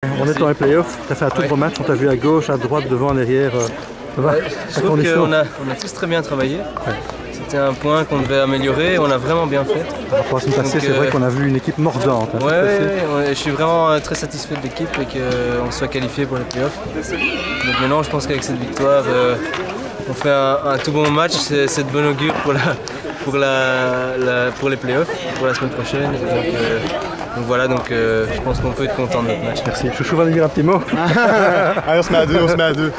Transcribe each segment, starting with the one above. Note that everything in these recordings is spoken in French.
On est dans les playoffs, tu as fait un tout gros match, on t'a vu à gauche, à droite, devant, derrière. Je trouve qu'on a tous très bien travaillé. Ouais. C'était un point qu'on devait améliorer, on a vraiment bien fait. Par rapport à la semaine passée, c'est vrai qu'on a vu une équipe mordante. Hein, je suis vraiment très satisfait de l'équipe et qu'on soit qualifié pour les playoffs. Donc maintenant, je pense qu'avec cette victoire, on fait un tout bon match. C'est de bon augure pour les playoffs, pour la semaine prochaine. Donc voilà, je pense qu'on peut être content de notre match. Merci. Chouchou va nous dire un petit mot. Allez, on se met à deux,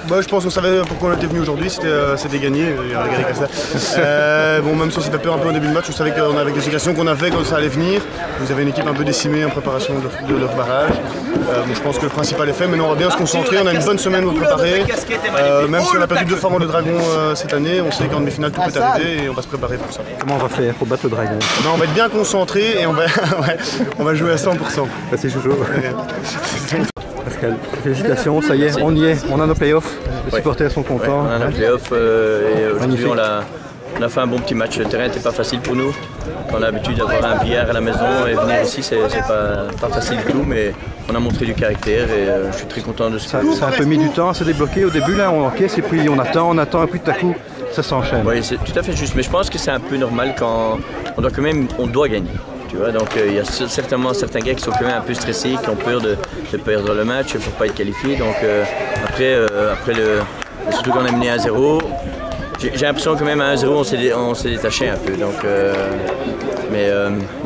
Moi, je pense qu'on savait pourquoi on était venu aujourd'hui, c'était gagner, il y avait gagné que ça. Bon, même si on s'est fait peur un peu au début du match, on savait qu'on avait des indications qu'on avait quand ça allait venir. Vous avez une équipe un peu décimée en préparation de leur barrage. Je pense que le principal est fait, maintenant on va bien se concentrer, on a une bonne semaine pour préparer. Même si on a perdu 2 fois le Dragon cette année, on sait qu'en demi-finale tout peut arriver et on va se préparer pour ça. Comment on va faire pour battre le Dragon? On va être bien concentré et on va jouer à 100%. Merci Chouchou. Pascal, félicitations, ça y est, on y est, on a nos playoffs, les supporters sont contents. On a nos playoffs et aujourd'hui on a fait un bon petit match. Le terrain n'était pas facile pour nous. On a l'habitude d'avoir un billard à la maison et venir ici, c'est pas facile du tout, mais on a montré du caractère et je suis très content de ce que ça a un peu mis du temps à se débloquer. Au début, là, on encaisse et puis on attend, et puis tout à coup, ça s'enchaîne. Oui, c'est tout à fait juste, mais je pense que c'est un peu normal quand on doit gagner. Donc il y a certainement certains gars qui sont quand même un peu stressés, qui ont peur de perdre le match pour ne pas être qualifiés. Donc surtout qu'on a mené à 0, j'ai l'impression quand même à 1-0 on s'est détaché un peu. Donc, mais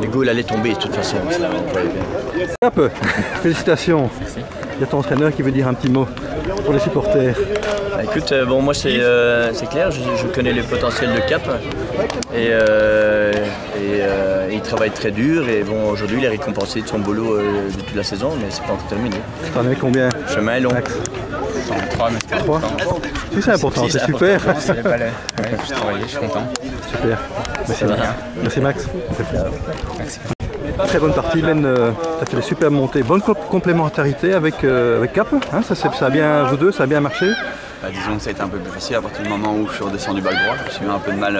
le goal allait tomber de toute façon. Ça, on voyait bien. Un peu. Félicitations. Merci. Il y a ton entraîneur qui veut dire un petit mot pour les supporters. Écoute, moi c'est clair, je connais le potentiel de Cap et il travaille très dur et bon, aujourd'hui il est récompensé de son boulot de toute la saison, mais c'est pas encore terminé. T'en as combien? Le chemin est long. 3, mais c'est pas important. Si, c'est important, c'est super. Je travaille, je suis content. Super. Merci, merci Max. Merci. Très bonne partie, Len, tu as fait des super montées, bonne complémentarité avec Cap, hein, ça a bien, vous deux, ça a bien marché. Disons que ça a été un peu plus facile à partir du moment où je suis redescendu back droit. J'ai eu un peu de mal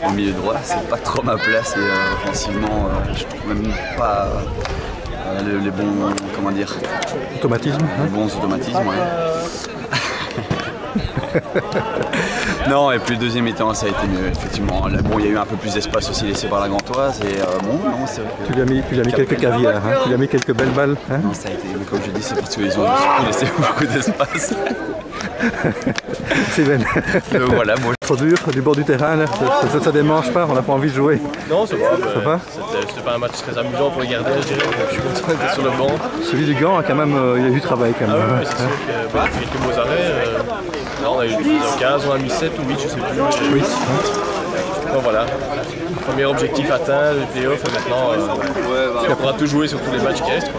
au milieu droit, c'est pas trop ma place et offensivement je trouve même pas les bons, comment dire, automatismes. Les bons automatismes, ouais. Non, et puis le deuxième mi-temps ça a été mieux, effectivement. Bon, il y a eu un peu plus d'espace aussi laissé par la Gantoise et non, c'est vrai que... Tu lui as mis quelques caviars, hein. Tu lui as mis quelques belles balles. Hein. Non, ça a été, mais comme je dis, c'est parce qu'ils ont surtout laissé beaucoup d'espace. C'est bien. Donc voilà, moi... Trop dur, du bord du terrain, là. Ça démange pas, on n'a pas envie de jouer. Non, ça va. Ça va. C'était pas un match très amusant pour les gardiens, je dirais. Je suis content d'être sur le banc. Celui du Gant, quand même, il y a eu du travail quand même. Ah oui, c'est sûr que quelques beaux arrêts. On a eu des occasions, on a mis 7 ou 8, je sais plus. Oui. Donc voilà, premier objectif atteint, les playoffs, et maintenant on pourra tout jouer sur tous les matchs qui restent.